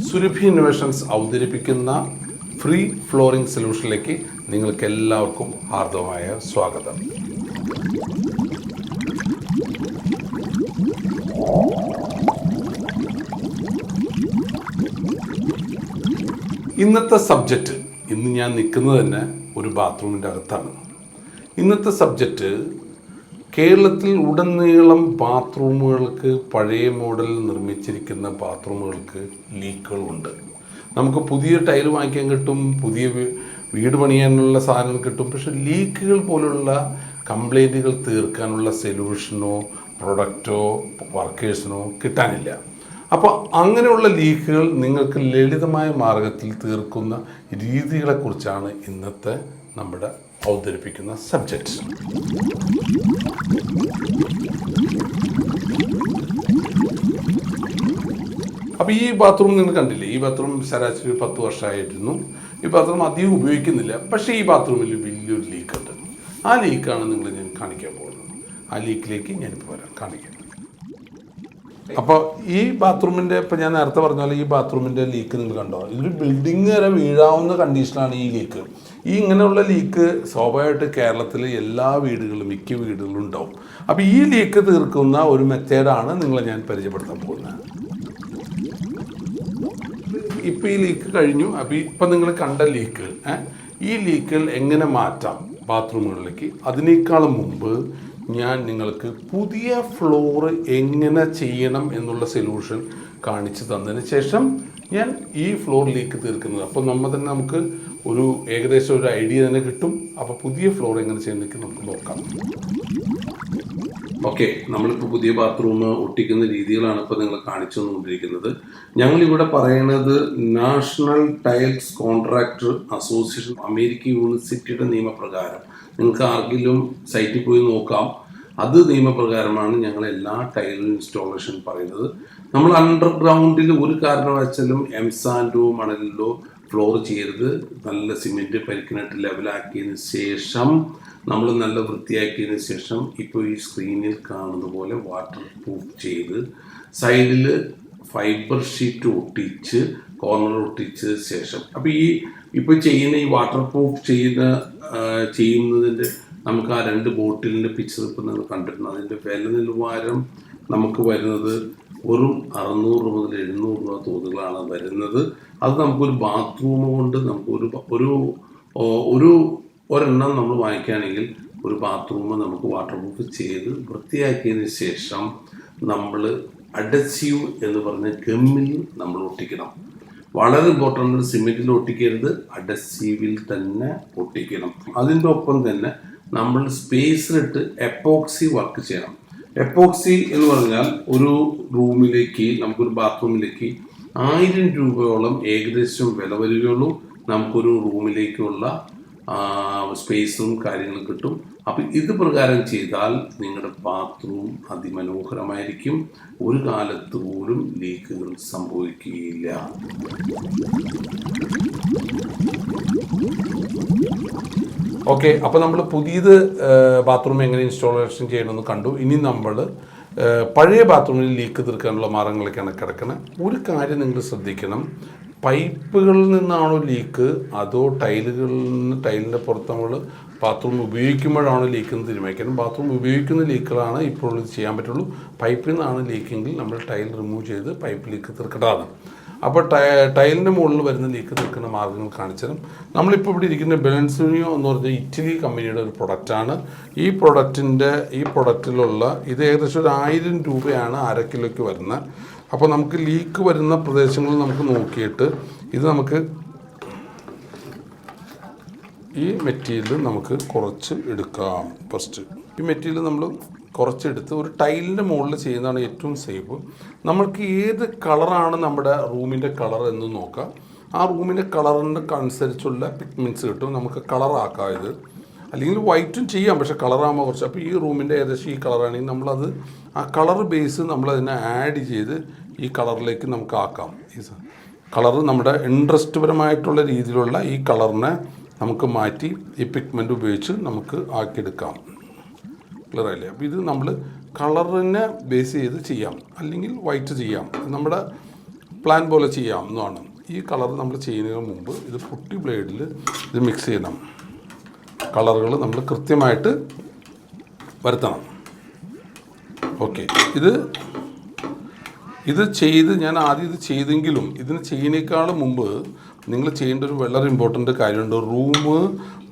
Surabhi innovations അവതരിപ്പിക്കുന്ന free flooring സൊല്യൂഷനിലേക്ക് നിങ്ങൾക്ക് എല്ലാവർക്കും ഹാർദവമായ സ്വാഗതം. ഇന്നത്തെ സബ്ജക്റ്റ്, ഇന്ന് ഞാൻ നിൽക്കുന്നത് തന്നെ ഒരു ബാത്റൂമിൻ്റെ അകത്താണ്. ഇന്നത്തെ സബ്ജക്റ്റ്, കേരളത്തിൽ ഉടനീളം ബാത്റൂമുകൾക്ക്, പഴയ മോഡലിൽ നിർമ്മിച്ചിരിക്കുന്ന ബാത്റൂമുകൾക്ക് ലീക്കുകളുണ്ട്. നമുക്ക് പുതിയ ടൈൽ വാങ്ങിക്കാൻ കിട്ടും, പുതിയ വീട് പണിയാനുള്ള സാധനം കിട്ടും. പക്ഷെ ലീക്കുകൾ പോലുള്ള കംപ്ലൈൻറ്റുകൾ തീർക്കാനുള്ള സൊല്യൂഷനോ പ്രൊഡക്റ്റോ വർക്കേഴ്സിനോ കിട്ടാനില്ല. അപ്പോൾ അങ്ങനെയുള്ള ലീക്കുകൾ നിങ്ങൾക്ക് ലളിതമായ മാർഗത്തിൽ തീർക്കുന്ന രീതികളെക്കുറിച്ചാണ് ഇന്നത്തെ നമ്മുടെ അവതരിപ്പിക്കുന്ന സബ്ജക്റ്റ്. അപ്പോൾ ഈ ബാത്റൂം നിങ്ങൾ കണ്ടില്ലേ, ഈ ബാത്റൂം ശരാശരി 10 വർഷമായിരുന്നു. ഈ ബാത്റൂം അധികം ഉപയോഗിക്കുന്നില്ല. പക്ഷേ ഈ ബാത്റൂമിൽ വലിയൊരു ലീക്കുണ്ട്. ആ ലീക്കാണ് നിങ്ങൾ ഞാൻ കാണിക്കാൻ പോകുന്നത്. ആ ലീക്കിലേക്ക് ഞാനിപ്പോൾ വരാം, കാണിക്കാം. അപ്പോൾ ഈ ബാത്റൂമിൻ്റെ, ഇപ്പോൾ ഞാൻ നേരത്തെ പറഞ്ഞ പോലെ ഈ ബാത്റൂമിൻ്റെ ലീക്ക് നിങ്ങൾ കണ്ടോ? ഇതൊരു ബിൽഡിംഗ് വരെ വീഴാവുന്ന കണ്ടീഷനാണ് ഈ ലീക്ക്. ഈ ഇങ്ങനെയുള്ള ലീക്ക് സ്വാഭാവികമായിട്ട് കേരളത്തിൽ എല്ലാ വീടുകളിലും, മിക്ക വീടുകളിലും ഉണ്ടാവും. അപ്പോൾ ഈ ലീക്ക് തീർക്കുന്ന ഒരു മെത്തേഡാണ് നിങ്ങളെ ഞാൻ പരിചയപ്പെടുത്താൻ പോകുന്നത്. ഇപ്പോൾ ഈ ലീക്ക് കഴിഞ്ഞു. അപ്പോൾ ഇപ്പം നിങ്ങൾ കണ്ട ലീക്ക്, ഈ ലീക്കുകൾ എങ്ങനെ മാറ്റാം ബാത്റൂമുകളിലേക്ക്, അതിനേക്കാളും മുമ്പ് ഞാൻ നിങ്ങൾക്ക് പുതിയ ഫ്ലോർ എങ്ങനെ ചെയ്യണം എന്നുള്ള സൊല്യൂഷൻ കാണിച്ചു തന്നതിന് ശേഷം ഞാൻ ഈ ഫ്ലോർ ലീക്ക് തീർക്കുന്നത്. അപ്പോൾ നമുക്ക് ഒരു ഏകദേശം ഒരു ഐഡിയ തന്നെ കിട്ടും. അപ്പോൾ പുതിയ ഫ്ലോർ എങ്ങനെ ചെയ്യുന്നതൊക്കെ നമുക്ക് നോക്കാം. ഓക്കെ, നമ്മളിപ്പോൾ പുതിയ ബാത്റൂം ഒട്ടിക്കുന്ന രീതികളാണ് ഇപ്പോൾ നിങ്ങൾ കാണിച്ചു തന്നുകൊണ്ടിരിക്കുന്നത്. ഞങ്ങളിവിടെ പറയുന്നത് national tiles contractor association, America യൂണിവേഴ്സിറ്റിയുടെ നിയമപ്രകാരം, നിങ്ങൾക്ക് ആർക്കെങ്കിലും സൈറ്റിൽ പോയി നോക്കാം. അത് നിയമപ്രകാരമാണ് ഞങ്ങൾ എല്ലാ ടൈൽ ഇൻസ്റ്റാളേഷൻ പറയുന്നത്. നമ്മൾ അണ്ടർഗ്രൗണ്ടിൽ ഒരു കാരണവശാലും എംസാൻഡോ മണലിലോ ഫ്ലോർ ചെയ്യരുത്. നല്ല സിമെൻറ്റ് പരിക്കിനിട്ട് ലെവലാക്കിയതിന് ശേഷം, നമ്മൾ നല്ല വൃത്തിയാക്കിയതിന് ശേഷം, ഇപ്പോൾ ഈ സ്ക്രീനിൽ കാണുന്ന പോലെ വാട്ടർ പ്രൂഫ് ചെയ്ത് സൈഡിൽ ഫൈബർ ഷീറ്റ് ഒട്ടിച്ച് കോർണർ ഒട്ടിച്ച ശേഷം, അപ്പോൾ ഇപ്പോൾ ചെയ്യുന്ന ഈ വാട്ടർ പ്രൂഫ് ചെയ്യുന്നതിൻ്റെ നമുക്ക് ആ 2 ബോട്ടിലിൻ്റെ പിക്ചർ ഇപ്പോൾ നിങ്ങൾ കണ്ടിട്ടുണ്ട്. അതിൻ്റെ വില നിലവാരം നമുക്ക് വരുന്നത് വെറും 600 മുതൽ 700 രൂപ തോതുകളാണ് വരുന്നത്. അത് നമുക്കൊരു ബാത്റൂം കൊണ്ട് നമുക്ക് ഒരെണ്ണം നമ്മൾ വാങ്ങിക്കുകയാണെങ്കിൽ ഒരു ബാത്റൂം നമുക്ക് വാട്ടർ പ്രൂഫ് ചെയ്ത് വൃത്തിയാക്കിയതിന് ശേഷം നമ്മൾ അഡസീവ് എന്ന് പറഞ്ഞ ഗമ്മിൽ നമ്മൾ ഒട്ടിക്കണം. വളരെ ഇമ്പോർട്ടൻ്റ്, സിമെൻറ്റിൽ ഒട്ടിക്കരുത്, അഡസീവിൽ തന്നെ ഒട്ടിക്കണം. അതിൻ്റെ ഒപ്പം തന്നെ നമ്മൾ സ്പേസിലിട്ട് എപ്പോക്സി വർക്ക് ചെയ്യണം. എപ്പോക്സി എന്ന് പറഞ്ഞാൽ ഒരു റൂമിലേക്ക്, നമുക്കൊരു ബാത്റൂമിലേക്ക് 1000 രൂപയോളം ഏകദേശം വില വരികയുള്ളൂ. നമുക്കൊരു റൂമിലേക്കുള്ള സ്പേസും കാര്യങ്ങളും കിട്ടും. അപ്പം ഇത് പ്രകാരം ചെയ്താൽ നിങ്ങളുടെ ബാത്റൂം അതിമനോഹരമായിരിക്കും. ഒരു കാലത്ത് പോലും ലീക്കുകൾ സംഭവിക്കുകയില്ല. ഓക്കെ, അപ്പോൾ നമ്മൾ പുതിയത് ബാത്റൂം എങ്ങനെ ഇൻസ്റ്റാളേഷൻ ചെയ്യണമെന്ന് കണ്ടു. ഇനി നമ്മൾ പഴയ ബാത്റൂമിൽ ലീക്ക് തീർക്കാനുള്ള മാർഗങ്ങളൊക്കെയാണ് കിടക്കുന്നത്. ഒരു കാര്യം നിങ്ങൾ ശ്രദ്ധിക്കണം, പൈപ്പുകളിൽ നിന്നാണോ ലീക്ക് അതോ ടൈലിൻ്റെ പുറത്ത് നമ്മൾ ബാത്റൂം ഉപയോഗിക്കുമ്പോഴാണോ ലീക്കെന്ന് തീരുമാനിക്കണം. ബാത്റൂം ഉപയോഗിക്കുന്ന ലീക്കുകളാണ് ഇപ്പോൾ ഇത് ചെയ്യാൻ പറ്റുള്ളൂ. പൈപ്പിൽ നിന്നാണ് ലീക്കെങ്കിൽ നമ്മൾ ടൈൽ റിമൂവ് ചെയ്ത് പൈപ്പ് ലീക്ക് തീർക്കേണ്ടതാണ്. അപ്പോൾ ടൈലിൻ്റെ മുകളിൽ വരുന്ന ലീക്ക് തീർക്കുന്ന മാർഗ്ഗങ്ങൾ കാണിച്ചതും. നമ്മളിപ്പോൾ ഇവിടെ ഇരിക്കുന്ന ബെലൻസിനിയോ എന്ന് പറഞ്ഞാൽ ഇറ്റലി കമ്പനിയുടെ ഒരു പ്രൊഡക്റ്റാണ്. ഈ പ്രൊഡക്റ്റിലുള്ള ഇത് ഏകദേശം ഒരു 1000 രൂപയാണ് 1/2 കിലോയ്ക്ക് വരുന്നത്. അപ്പോൾ നമുക്ക് ലീക്ക് വരുന്ന പ്രദേശങ്ങളിൽ നമുക്ക് നോക്കിയിട്ട് ഇത് നമുക്ക് ഈ മെറ്റീരിയൽ നമുക്ക് കുറച്ച് എടുക്കാം. ഫസ്റ്റ് ഈ മെറ്റീരിയൽ നമ്മൾ കുറച്ചെടുത്ത് ഒരു ടൈലിൻ്റെ മുകളിൽ ചെയ്യുന്നതാണ് ഏറ്റവും സേഫ്. നമ്മൾക്ക് ഏത് കളറാണ് നമ്മുടെ റൂമിൻ്റെ കളർ എന്ന് നോക്കാം. ആ റൂമിൻ്റെ കളറിൻ്റെ അനുസരിച്ചുള്ള പിഗ്മെൻറ്റ്സ് കിട്ടും. നമുക്ക് കളറാക്കാം ഇത്. അല്ലെങ്കിൽ വൈറ്റും ചെയ്യാം, പക്ഷേ കളറാകുമ്പോൾ കുറച്ച്. അപ്പോൾ ഈ റൂമിൻ്റെ ഏകദേശം ഈ കളറാണെങ്കിൽ നമ്മളത് ആ കളർ ബേസ് നമ്മളതിനെ ആഡ് ചെയ്ത് ഈ കളറിലേക്ക് നമുക്ക് ആക്കാം. ഈ കളറ് നമ്മുടെ ഇൻട്രസ്റ്റ് പരമായിട്ടുള്ള രീതിയിലുള്ള ഈ കളറിനെ നമുക്ക് മാറ്റി ഈ പിഗ്മെൻ്റ് ഉപയോഗിച്ച് നമുക്ക് ആക്കിയെടുക്കാം. ക്ലിയർ ആയില്ലേ? അപ്പോൾ ഇത് നമ്മൾ കളറിനെ ബേസ് ചെയ്ത് ചെയ്യാം, അല്ലെങ്കിൽ വൈറ്റ് ചെയ്യാം, നമ്മുടെ പ്ലാൻ പോലെ ചെയ്യാവുന്നതാണ്. ഈ കളർ നമ്മൾ ചെയ്യുന്നതിന് മുമ്പ് ഇത് പുട്ടി ബ്ലേഡിൽ ഇത് മിക്സ് ചെയ്യണം. കളറുകൾ നമ്മൾ കൃത്യമായിട്ട് വരുത്തണം. ഓക്കെ, ഇത് ചെയ്ത് ഞാൻ ആദ്യം ഇത് ചെയ്തെങ്കിലും ഇതിന് ചെയ്യുന്നതിനേക്കാളും മുമ്പ് നിങ്ങൾ ചെയ്യേണ്ട ഒരു വളരെ ഇമ്പോർട്ടൻ്റ് കാര്യമുണ്ട്. റൂം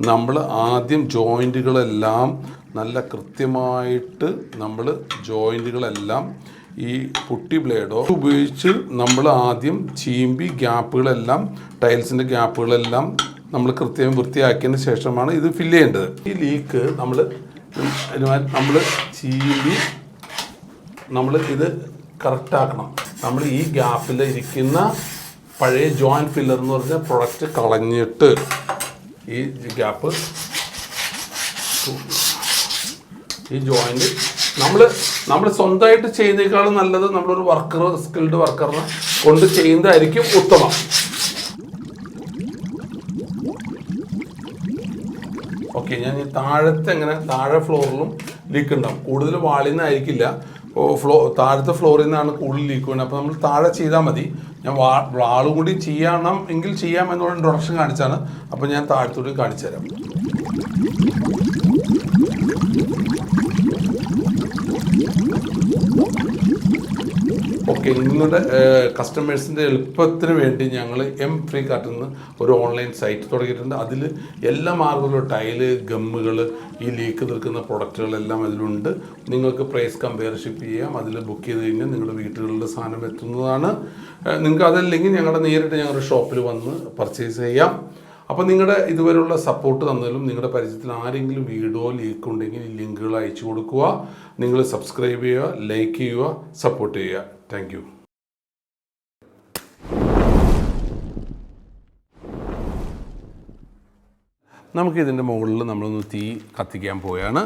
നമ്മൾ ആദ്യം ജോയിൻറ്റുകളെല്ലാം നല്ല കൃത്യമായിട്ട് നമ്മൾ ജോയിൻറ്റുകളെല്ലാം ഈ പുട്ടി ബ്ലേഡോ ഉപയോഗിച്ച് നമ്മൾ ആദ്യം ചീമ്പി ഗ്യാപ്പുകളെല്ലാം ടൈൽസിൻ്റെ ഗ്യാപ്പുകളെല്ലാം നമ്മൾ കൃത്യം വൃത്തിയാക്കിയതിന് ശേഷമാണ് ഇത് ഫില്ല് ചെയ്യേണ്ടത്. ഈ ലീക്ക് നമ്മൾ ചീമ്പി നമ്മൾ ഇത് കറക്റ്റാക്കണം. നമ്മൾ ഈ ഗ്യാപ്പിൽ ഇരിക്കുന്ന പഴയ ജോയിൻറ്റ് ഫില്ലർ എന്ന് പറഞ്ഞ പ്രൊഡക്റ്റ് കളഞ്ഞിട്ട് ഈ ഗ്യാപ്പ് ഈ ജോയിൻറ്റ് നമ്മൾ സ്വന്തമായിട്ട് ചെയ്യുന്നതിനേക്കാളും നല്ലത് നമ്മളൊരു സ്കിൽഡ് വർക്കറിനെ കൊണ്ട് ചെയ്യുന്നതായിരിക്കും ഉത്തമം. ഓക്കെ, ഞാൻ ഈ താഴെ ഫ്ലോറിലും ലീക്ക് ഉണ്ടാവും. കൂടുതൽ വാളിൽ നിന്നായിരിക്കില്ല, താഴത്തെ ഫ്ലോറിൽ നിന്നാണ് കൂടുതൽ ലീക്ക് വരുന്നത്. അപ്പോൾ നമ്മൾ താഴെ ചെയ്താൽ മതി. ഞാൻ വാളും കൂടി ചെയ്യണം എങ്കിൽ ചെയ്യാം എന്നുള്ള ഇൻട്രൊഡക്ഷൻ കാണിച്ചാണ്. അപ്പോൾ ഞാൻ താഴത്തോട്ട് കാണിച്ചു തരാം. ഓക്കെ, നിങ്ങളുടെ കസ്റ്റമേഴ്സിൻ്റെ എളുപ്പത്തിന് വേണ്ടി ഞങ്ങൾ M-FreeCart നിന്ന് ഒരു ഓൺലൈൻ സൈറ്റ് തുടങ്ങിയിട്ടുണ്ട്. അതിൽ എല്ലാ മാർഗങ്ങളും ടൈല്, ഗമ്മുകൾ, ഈ ലീക്ക് തീർക്കുന്ന പ്രൊഡക്റ്റുകളെല്ലാം അതിലുണ്ട്. നിങ്ങൾക്ക് പ്രൈസ് കമ്പയർഷിപ്പ് ചെയ്യാം. അതിൽ ബുക്ക് ചെയ്ത് കഴിഞ്ഞാൽ നിങ്ങളുടെ വീട്ടുകളിൽ സാധനം എത്തുന്നതാണ്. നിങ്ങൾക്ക് അതല്ലെങ്കിൽ ഞങ്ങളുടെ ഷോപ്പിൽ വന്ന് പർച്ചേസ് ചെയ്യാം. അപ്പോൾ നിങ്ങളുടെ ഇതുവരെയുള്ള സപ്പോർട്ട് തന്നാലും നിങ്ങളുടെ പരിചയത്തിൽ ആരെങ്കിലും വീഡിയോ ലീക്ക് ഉണ്ടെങ്കിൽ ഈ ലിങ്കുകൾ അയച്ചു കൊടുക്കുക. നിങ്ങൾ സബ്സ്ക്രൈബ് ചെയ്യുക, ലൈക്ക് ചെയ്യുക, സപ്പോർട്ട് ചെയ്യുക. Thank you. നമുക്കിതിൻ്റെ മുകളിൽ നമ്മളൊന്ന് തീ കത്തിക്കാൻ പോവുകയാണ്.